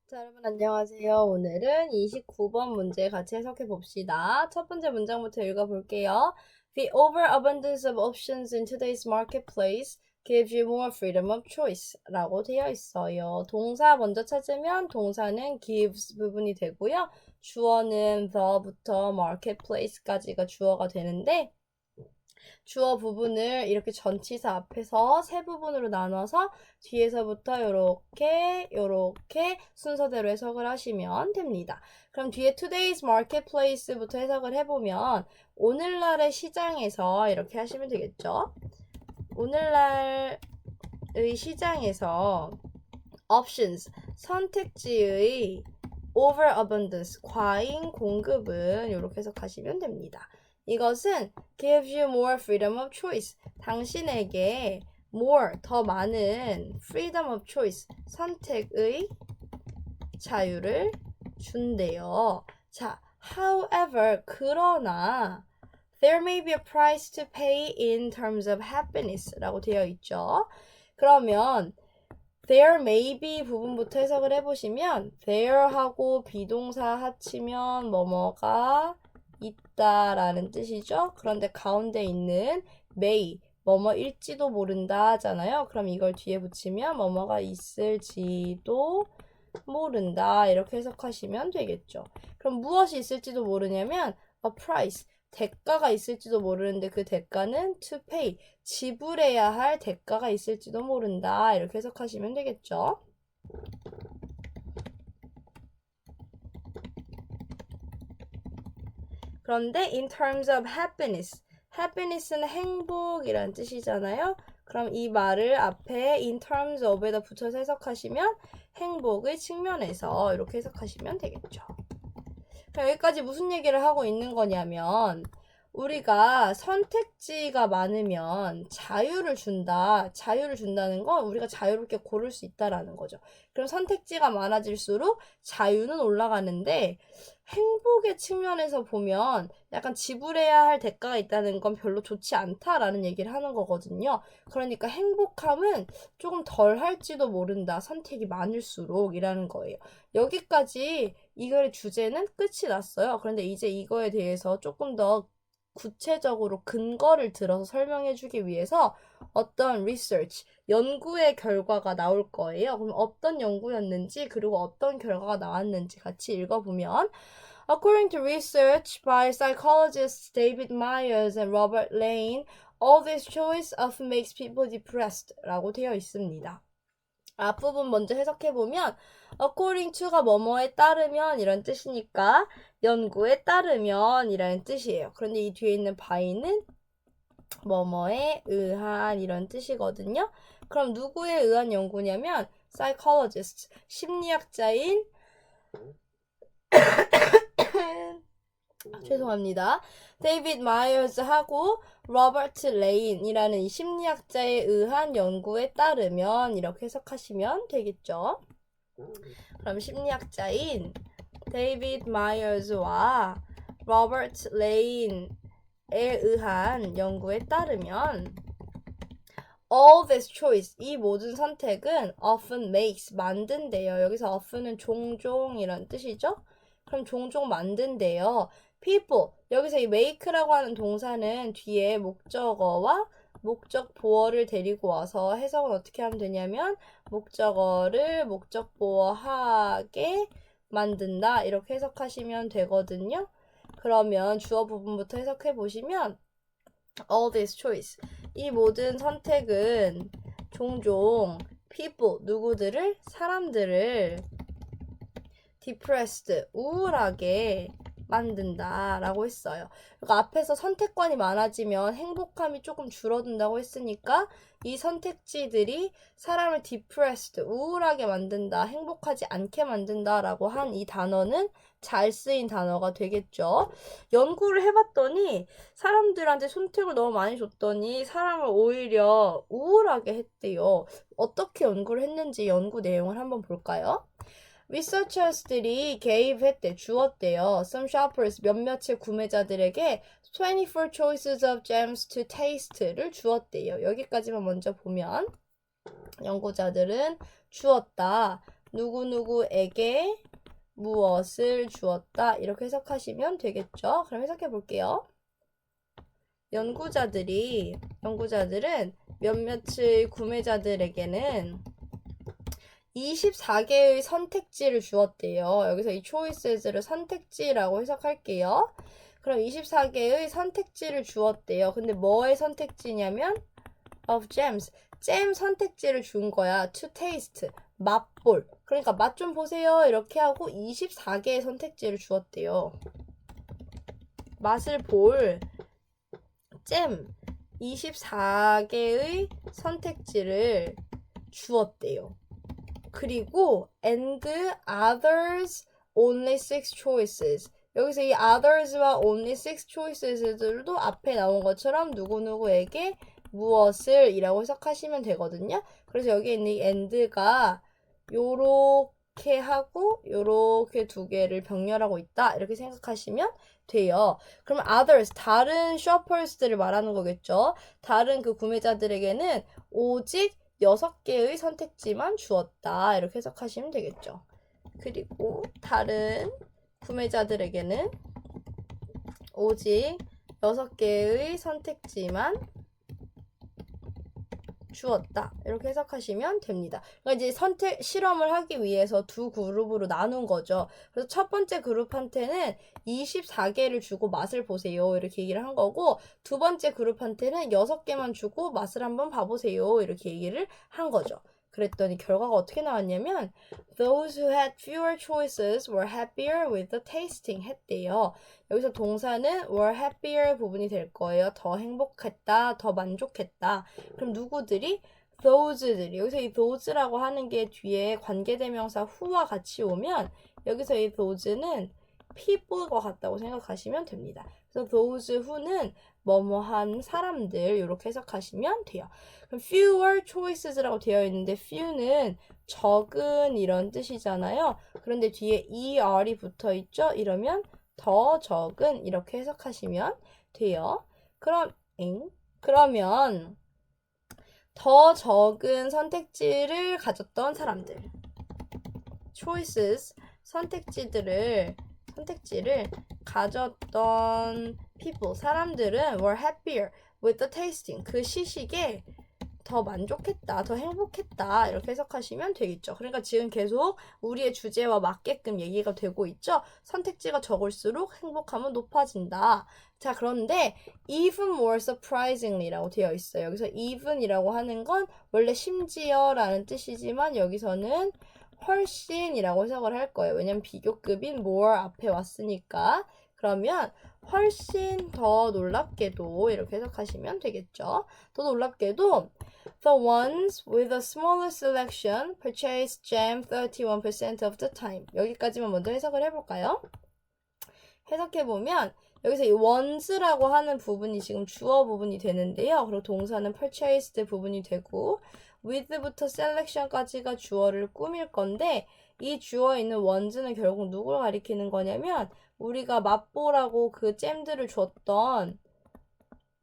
자, 여러분 안녕하세요. 오늘은 29번 문제 같이 해석해 봅시다. 첫 번째 문장부터 읽어볼게요. The overabundance of options in today's marketplace gives you more freedom of choice 라고 되어 있어요. 동사 먼저 찾으면 동사는 gives 부분이 되고요. 주어는 the부터 marketplace까지가 주어가 되는데 주어 부분을 이렇게 전치사 앞에서 세 부분으로 나눠서 뒤에서부터 요렇게 순서대로 해석을 하시면 됩니다. 그럼 뒤에 today's marketplace부터 해석을 해보면 오늘날의 시장에서 이렇게 하시면 되겠죠. 오늘날의 시장에서 options, 선택지의 overabundance, 과잉 공급은 이렇게 해석하시면 됩니다. 이것은 gives you more freedom of choice. 당신에게 more, 더 많은 freedom of choice, 선택의 자유를 준대요. 자, however, 그러나 there may be a price to pay in terms of happiness 라고 되어 있죠. 그러면 there may be 부분부터 해석을 해보시면 there하고 비동사 합치면 뭐뭐가 있다라는 뜻이죠. 그런데 가운데 있는 may 뭐뭐일지도 모른다 하잖아요. 그럼 이걸 뒤에 붙이면 뭐뭐가 있을지도 모른다 이렇게 해석하시면 되겠죠. 그럼 무엇이 있을지도 모르냐면 a price 대가가 있을지도 모르는데 그 대가는 to pay 지불해야 할 대가가 있을지도 모른다 이렇게 해석하시면 되겠죠. 그런데 in terms of happiness는 행복이란 뜻이잖아요. 그럼 이 말을 앞에 in terms of에다 붙여서 해석하시면 행복의 측면에서 이렇게 해석하시면 되겠죠. 여기까지 무슨 얘기를 하고 있는 거냐면 우리가 선택지가 많으면 자유를 준다. 자유를 준다는 건 우리가 자유롭게 고를 수 있다라는 거죠. 그럼 선택지가 많아질수록 자유는 올라가는데 행복의 측면에서 보면 약간 지불해야 할 대가가 있다는 건 별로 좋지 않다라는 얘기를 하는 거거든요. 그러니까 행복함은 조금 덜 할지도 모른다. 선택이 많을수록 이라는 거예요. 여기까지 이 글의 주제는 끝이 났어요. 그런데 이제 이거에 대해서 조금 더 구체적으로 근거를 들어서 설명해 주기 위해서 어떤 research, 연구의 결과가 나올 거예요. 그럼 어떤 연구였는지 그리고 어떤 결과가 나왔는지 같이 읽어보면 According to research by psychologists David Myers and Robert Lane, all this choice often makes people depressed 라고 되어 있습니다. 앞부분 먼저 해석해보면 according to가 뭐뭐에 따르면 이런 뜻이니까 연구에 따르면 이라는 뜻이에요. 그런데 이 뒤에 있는 by는 뭐뭐에 의한 이런 뜻이거든요. 그럼 누구에 의한 연구냐면 psychologist, 심리학자인 죄송합니다. 데이비드 마이어즈하고 로버트 레인이라는 이 심리학자에 의한 연구에 따르면 이렇게 해석하시면 되겠죠. 그럼 심리학자인 데이비드 마이어즈와 로버트 레인에 의한 연구에 따르면 all this choice, 이 모든 선택은 often makes, 만든대요. 여기서 often은 종종 이런 뜻이죠. 그럼 종종 만든대요. people, 여기서 이 make라고 하는 동사는 뒤에 목적어와 목적 보어를 데리고 와서 해석은 어떻게 하면 되냐면 목적어를 목적 보어하게 만든다 이렇게 해석하시면 되거든요. 그러면 주어 부분부터 해석해 보시면 all this choice, 이 모든 선택은 종종 people, 누구들을? 사람들을 depressed, 우울하게 만든다 라고 했어요. 그러니까 앞에서 선택권이 많아지면 행복함이 조금 줄어든다고 했으니까 이 선택지들이 사람을 depressed, 우울하게 만든다, 행복하지 않게 만든다 라고 한 이 단어는 잘 쓰인 단어가 되겠죠. 연구를 해봤더니 사람들한테 선택을 너무 많이 줬더니 사람을 오히려 우울하게 했대요. 어떻게 연구를 했는지 연구 내용을 한번 볼까요? 리서처스들이 개입했대, 주었대요. Some shoppers, 몇몇의 구매자들에게 24 choices of jams to taste를 주었대요. 여기까지만 먼저 보면 연구자들은 주었다. 누구누구에게 무엇을 주었다. 이렇게 해석하시면 되겠죠. 그럼 해석해 볼게요. 연구자들은 몇몇의 구매자들에게는 24개의 선택지를 주었대요. 여기서 이 choices를 선택지라고 해석할게요. 그럼 24개의 선택지를 주었대요. 근데 뭐의 선택지냐면 of gems. 잼 선택지를 준 거야. to taste. 맛볼. 그러니까 맛 좀 보세요. 이렇게 하고 24개의 선택지를 주었대요. 맛을 볼 잼 24개의 선택지를 주었대요. 그리고 and others only 6 choices. 여기서 이 others와 only 6 choices들도 앞에 나온 것처럼 누구누구에게 무엇을 이라고 해석하시면 되거든요. 그래서 여기 있는 이 and가 요렇게 하고 요렇게 두 개를 병렬하고 있다. 이렇게 생각하시면 돼요. 그럼 others, 다른 shoppers들을 말하는 거겠죠. 다른 그 구매자들에게는 오직 6개의 선택지만 주었다. 이렇게 해석하시면 되겠죠. 그리고 다른 구매자들에게는 오직 6개의 선택지만 주었다. 이렇게 해석하시면 됩니다. 그러니까 이제 실험을 하기 위해서 두 그룹으로 나눈 거죠. 그래서 첫 번째 그룹한테는 24개를 주고 맛을 보세요. 이렇게 얘기를 한 거고, 두 번째 그룹한테는 6개만 주고 맛을 한번 봐보세요. 이렇게 얘기를 한 거죠. 그랬더니 결과가 어떻게 나왔냐면 those who had fewer choices were happier with the tasting 했대요. 여기서 동사는 were happier 부분이 될 거예요. 더 행복했다, 더 만족했다. 그럼 누구들이? those들이. 여기서 이 those라고 하는 게 뒤에 관계대명사 who와 같이 오면 여기서 이 those는 people과 같다고 생각하시면 됩니다. 그래서 those who는 뭐뭐한 사람들 이렇게 해석하시면 돼요. 그럼 fewer choices라고 되어 있는데 few는 적은 이런 뜻이잖아요. 그런데 뒤에 er이 붙어 있죠. 이러면 더 적은 이렇게 해석하시면 돼요. 그러면 더 적은 선택지를 가졌던 사람들 choices 선택지를 가졌던 people 사람들은 were happier with the tasting 그 시식에 더 만족했다, 더 행복했다 이렇게 해석하시면 되겠죠. 그러니까 지금 계속 우리의 주제와 맞게끔 얘기가 되고 있죠. 선택지가 적을수록 행복함은 높아진다. 자, 그런데 even more surprisingly라고 되어 있어요. 여기서 even이라고 하는 건 원래 심지어라는 뜻이지만 여기서는 훨씬이라고 해석을 할 거예요. 왜냐면 비교급인 more 앞에 왔으니까. 그러면 훨씬 더 놀랍게도 이렇게 해석하시면 되겠죠. 더 놀랍게도 the ones with the smallest selection purchase jam 31% of the time. 여기까지만 먼저 해석을 해볼까요? 해석해보면 여기서 이 ones라고 하는 부분이 지금 주어 부분이 되는데요. 그리고 동사는 purchased 부분이 되고 with부터 selection까지가 주어를 꾸밀 건데 이 주어에 있는 ones는 결국 누구를 가리키는 거냐면 우리가 맛보라고 그 잼들을 줬던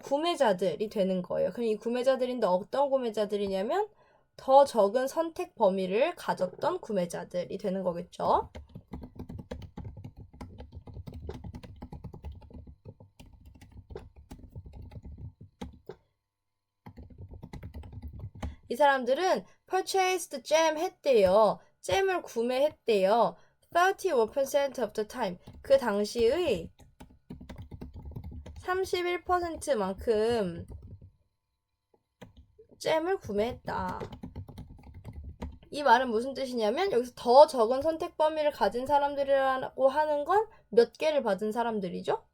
구매자들이 되는 거예요. 그럼 이 구매자들인데 어떤 구매자들이냐면 더 적은 선택 범위를 가졌던 구매자들이 되는 거겠죠. 이 사람들은 purchased jam 했대요. 잼을 구매했대요. 31% of the time. 그 당시의 31%만큼 잼을 구매했다. 이 말은 무슨 뜻이냐면 여기서 더 적은 선택 범위를 가진 사람들이라고 하는 건 몇 개를 받은 사람들이죠?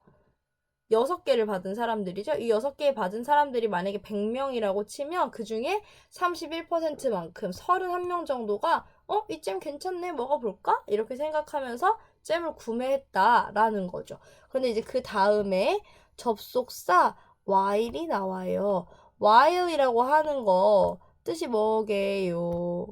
6개를 받은 사람들이죠. 이 6개 받은 사람들이 만약에 100명이라고 치면 그 중에 31%만큼 31명 정도가 이 잼 괜찮네 먹어볼까? 이렇게 생각하면서 잼을 구매했다라는 거죠. 근데 이제 그 다음에 접속사 while이 나와요. while이라고 하는 거 뜻이 뭐게요?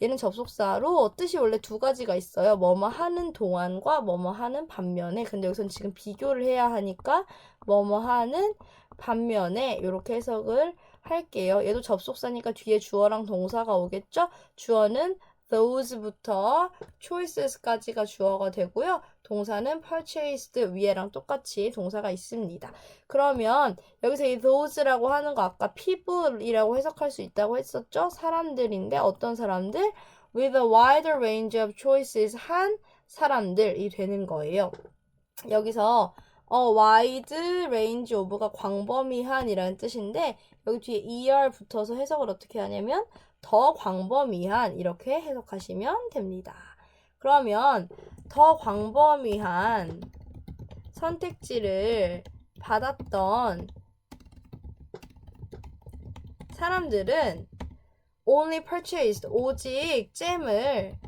얘는 접속사로 뜻이 원래 두 가지가 있어요. 뭐뭐 하는 동안과 뭐뭐 하는 반면에. 근데 여기서는 지금 비교를 해야 하니까 뭐뭐 하는 반면에 이렇게 해석을 할게요. 얘도 접속사니까 뒤에 주어랑 동사가 오겠죠? 주어는 those부터 choices까지가 주어가 되고요. 동사는 purchased 위에랑 똑같이 동사가 있습니다. 그러면 여기서 이 those라고 하는 거 아까 people이라고 해석할 수 있다고 했었죠? 사람들인데 어떤 사람들? with a wider range of choices 한 사람들이 되는 거예요. 여기서 wide range of가 광범위한이라는 뜻인데 여기 뒤에 er 붙어서 해석을 어떻게 하냐면 더 광범위한 이렇게 해석하시면 됩니다. 그러면 더 광범위한 선택지를 받았던 사람들은 only purchased 오직 잼을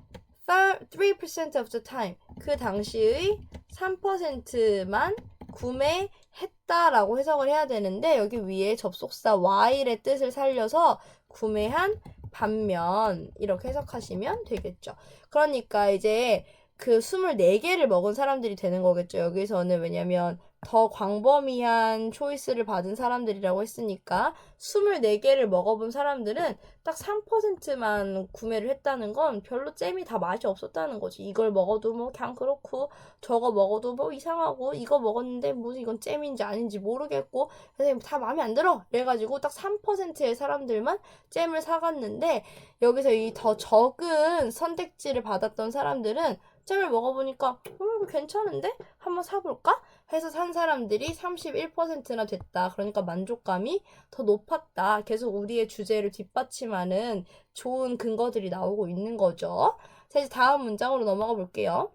3% of the time 그 당시의 3%만 구매했다라고 해석을 해야 되는데 여기 위에 접속사 while의 뜻을 살려서 구매한 반면 이렇게 해석하시면 되겠죠. 그러니까 이제 그 24개를 먹은 사람들이 되는 거겠죠. 여기서는 왜냐면 더 광범위한 초이스를 받은 사람들이라고 했으니까 24개를 먹어본 사람들은 딱 3%만 구매를 했다는 건 별로 잼이 다 맛이 없었다는 거지. 이걸 먹어도 뭐 그냥 그렇고 저거 먹어도 뭐 이상하고 이거 먹었는데 무슨 이건 잼인지 아닌지 모르겠고 그래서 다 마음에 안 들어. 그래가지고 딱 3%의 사람들만 잼을 사갔는데 여기서 이 더 적은 선택지를 받았던 사람들은 잼을 먹어보니까 이거 괜찮은데? 한번 사볼까? 해서 산 사람들이 31%나 됐다. 그러니까 만족감이 더 높았다. 계속 우리의 주제를 뒷받침하는 좋은 근거들이 나오고 있는 거죠. 자, 이제 다음 문장으로 넘어가 볼게요.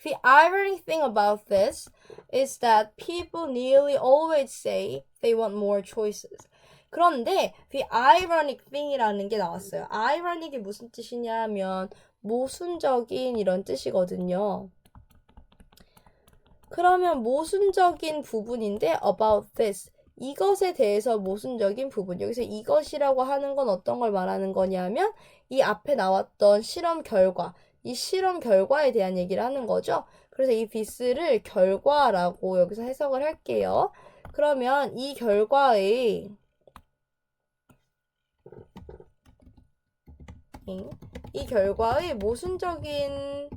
The ironic thing about this is that people nearly always say they want more choices. 그런데 the ironic thing이라는 게 나왔어요. ironic이 무슨 뜻이냐면 모순적인 이런 뜻이거든요. 그러면 모순적인 부분인데 about this 이것에 대해서 모순적인 부분 여기서 이것이라고 하는 건 어떤 걸 말하는 거냐면 이 앞에 나왔던 실험 결과 이 실험 결과에 대한 얘기를 하는 거죠. 그래서 이 this를 결과라고 여기서 해석을 할게요. 그러면 이 결과의 모순적인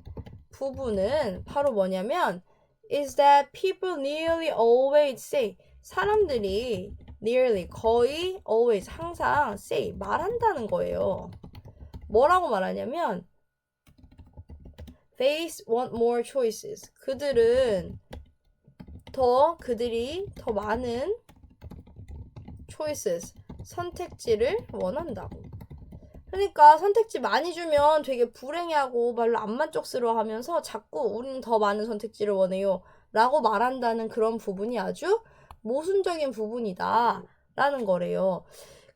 부분은 바로 뭐냐면 is that people nearly always say 사람들이 nearly 거의 always 항상 say 말한다는 거예요. 뭐라고 말하냐면 they want more choices 그들이 더 많은 choices 선택지를 원한다고. 그러니까 선택지 많이 주면 되게 불행해하고 별로 안 만족스러워하면서 자꾸 우리는 더 많은 선택지를 원해요 라고 말한다는 그런 부분이 아주 모순적인 부분이다 라는 거래요.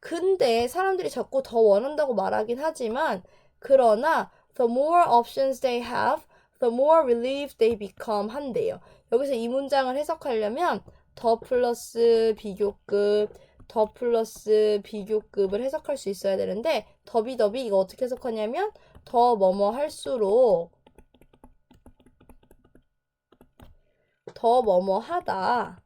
근데 사람들이 자꾸 더 원한다고 말하긴 하지만 그러나 the more options they have, the more relieved they become 한대요. 여기서 이 문장을 해석하려면 더 플러스 비교급을 해석할 수 있어야 되는데 더비 이거 어떻게 해석하냐면 더 뭐뭐 할수록 더 뭐뭐 하다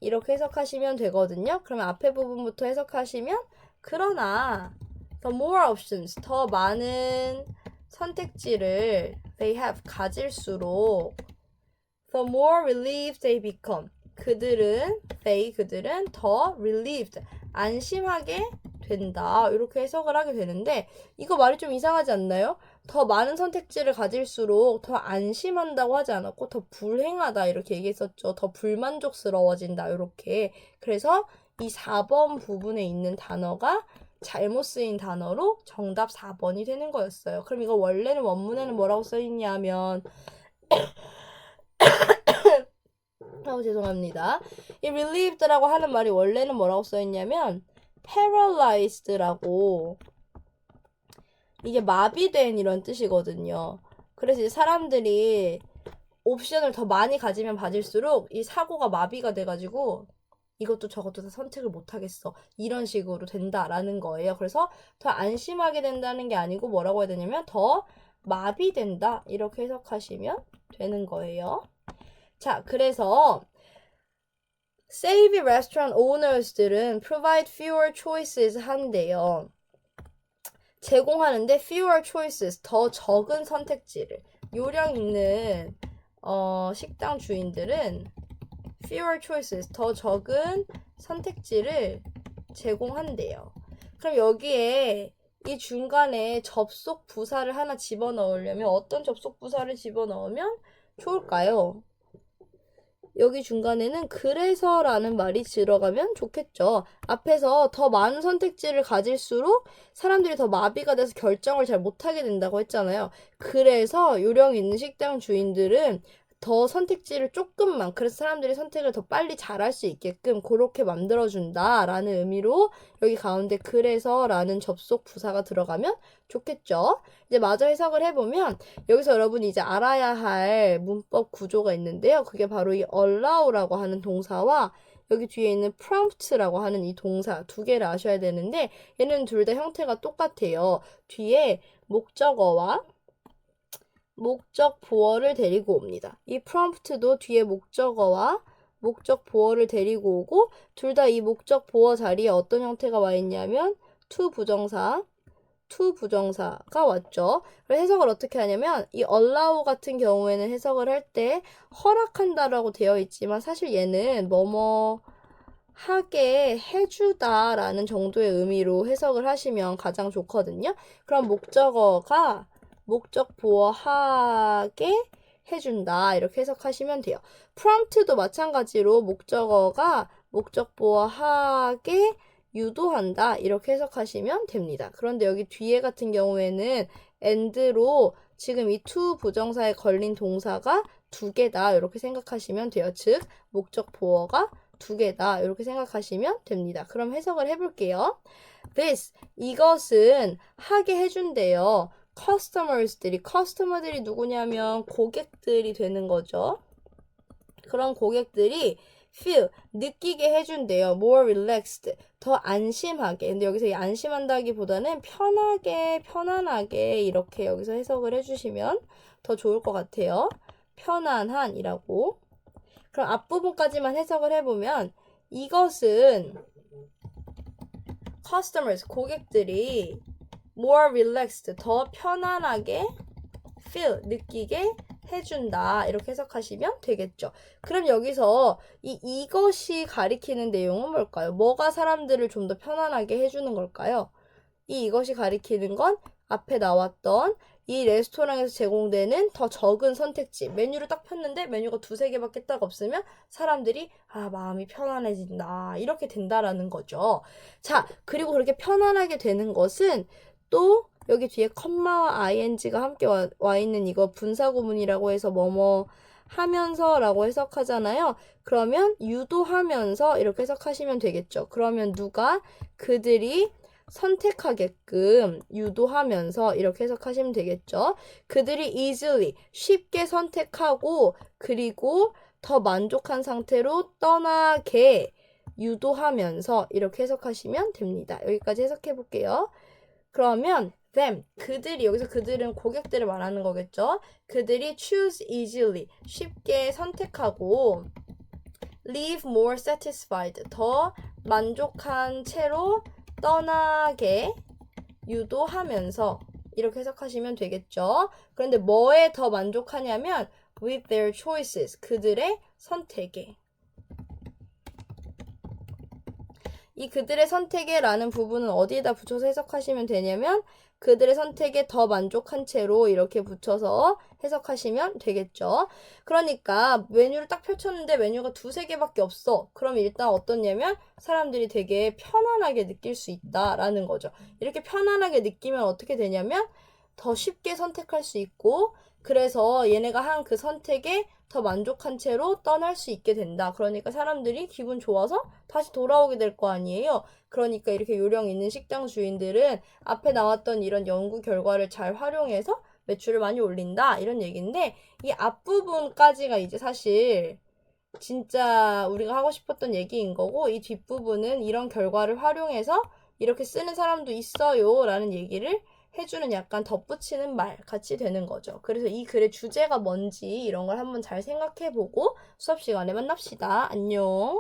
이렇게 해석하시면 되거든요. 그러면 앞에 부분부터 해석하시면 그러나 the more options 더 많은 선택지를 they have 가질수록 the more relieved they become 그들은 더 relieved 안심하게 된다 이렇게 해석을 하게 되는데 이거 말이 좀 이상하지 않나요? 더 많은 선택지를 가질수록 더 안심한다고 하지 않았고 더 불행하다 이렇게 얘기했었죠. 더 불만족스러워진다 이렇게. 그래서 이 4번 부분에 있는 단어가 잘못 쓰인 단어로 정답 4번이 되는 거였어요. 그럼 이거 원래는 원문에는 뭐라고 써있냐면 죄송합니다. 이 relieved라고 하는 말이 원래는 뭐라고 써있냐면 paralyzed라고 이게 마비된 이런 뜻이거든요. 그래서 이제 사람들이 옵션을 더 많이 가지면 가질수록 이 사고가 마비가 돼가지고 이것도 저것도 다 선택을 못하겠어. 이런 식으로 된다라는 거예요. 그래서 더 안심하게 된다는 게 아니고 뭐라고 해야 되냐면 더 마비된다. 이렇게 해석하시면 되는 거예요. 자, 그래서 savvy restaurant owners들은 provide fewer choices 한대요. 제공하는데 fewer choices, 더 적은 선택지를. 요령 있는 식당 주인들은 fewer choices, 더 적은 선택지를 제공한대요. 그럼 여기에 이 중간에 접속 부사를 하나 집어넣으려면 어떤 접속 부사를 집어넣으면 좋을까요? 여기 중간에는 그래서라는 말이 들어가면 좋겠죠. 앞에서 더 많은 선택지를 가질수록 사람들이 더 마비가 돼서 결정을 잘 못하게 된다고 했잖아요. 그래서 요령 있는 식당 주인들은 더 선택지를 조금만, 그래서 사람들이 선택을 더 빨리 잘할 수 있게끔 그렇게 만들어준다라는 의미로 여기 가운데 그래서라는 접속 부사가 들어가면 좋겠죠. 이제 마저 해석을 해보면 여기서 여러분이 이제 알아야 할 문법 구조가 있는데요. 그게 바로 이 allow라고 하는 동사와 여기 뒤에 있는 prompt라고 하는 이 동사 두 개를 아셔야 되는데 얘는 둘 다 형태가 똑같아요. 뒤에 목적어와 목적 보어를 데리고 옵니다. 이 prompt도 뒤에 목적어와 목적 보어를 데리고 오고 둘 다 이 목적 보어 자리에 어떤 형태가 와 있냐면 to 부정사가 왔죠. 그래서 해석을 어떻게 하냐면 이 allow 같은 경우에는 해석을 할 때 허락한다라고 되어 있지만 사실 얘는 뭐뭐 하게 해주다라는 정도의 의미로 해석을 하시면 가장 좋거든요. 그럼 목적어가 목적 보어하게 해준다 이렇게 해석하시면 돼요. prompt도 마찬가지로 목적어가 목적 보어하게 유도한다 이렇게 해석하시면 됩니다. 그런데 여기 뒤에 같은 경우에는 and로 지금 이 to 부정사에 걸린 동사가 두 개다 이렇게 생각하시면 돼요. 즉 목적 보어가 두 개다 이렇게 생각하시면 됩니다. 그럼 해석을 해볼게요. This 이것은 하게 해준대요. 커스터머들이 누구냐면 고객들이 되는 거죠. 그런 고객들이 feel 느끼게 해준대요. more relaxed 더 안심하게. 근데 여기서 이 안심한다기보다는 편안하게 이렇게 여기서 해석을 해주시면 더 좋을 것 같아요. 편안한이라고. 그럼 앞부분까지만 해석을 해보면 이것은 고객들이 more relaxed 더 편안하게 feel 느끼게 해준다 이렇게 해석하시면 되겠죠. 그럼 여기서 이것이 가리키는 내용은 뭘까요? 뭐가 사람들을 좀 더 편안하게 해주는 걸까요? 이것이 가리키는 건 앞에 나왔던 이 레스토랑에서 제공되는 더 적은 선택지. 메뉴를 딱 폈는데 메뉴가 두세 개밖에 딱 없으면 사람들이 마음이 편안해진다. 이렇게 된다라는 거죠. 자, 그리고 그렇게 편안하게 되는 것은 또 여기 뒤에 컴마와 ing가 함께 와 있는 이거 분사구문이라고 해서 뭐뭐 하면서라고 해석하잖아요. 그러면 유도하면서 이렇게 해석하시면 되겠죠. 그러면 누가 그들이 선택하게끔 유도하면서 이렇게 해석하시면 되겠죠. 그들이 easily 쉽게 선택하고 그리고 더 만족한 상태로 떠나게 유도하면서 이렇게 해석하시면 됩니다. 여기까지 해석해 볼게요. 그러면 them 그들이 여기서 그들은 고객들을 말하는 거겠죠. 그들이 choose easily 쉽게 선택하고 leave more satisfied 더 만족한 채로 떠나게 유도하면서 이렇게 해석하시면 되겠죠. 그런데 뭐에 더 만족하냐면 with their choices 그들의 선택에 이 그들의 선택에 라는 부분은 어디에다 붙여서 해석하시면 되냐면 그들의 선택에 더 만족한 채로 이렇게 붙여서 해석하시면 되겠죠. 그러니까 메뉴를 딱 펼쳤는데 메뉴가 두세 개밖에 없어. 그럼 일단 어떻냐면 사람들이 되게 편안하게 느낄 수 있다라는 거죠. 이렇게 편안하게 느끼면 어떻게 되냐면 더 쉽게 선택할 수 있고 그래서 얘네가 한 그 선택에 더 만족한 채로 떠날 수 있게 된다. 그러니까 사람들이 기분 좋아서 다시 돌아오게 될 거 아니에요. 그러니까 이렇게 요령 있는 식당 주인들은 앞에 나왔던 이런 연구 결과를 잘 활용해서 매출을 많이 올린다. 이런 얘기인데 이 앞부분까지가 이제 사실 진짜 우리가 하고 싶었던 얘기인 거고 이 뒷부분은 이런 결과를 활용해서 이렇게 쓰는 사람도 있어요. 라는 얘기를 해주는 약간 덧붙이는 말 같이 되는 거죠. 그래서 이 글의 주제가 뭔지 이런 걸 한번 잘 생각해보고 수업 시간에 만납시다. 안녕.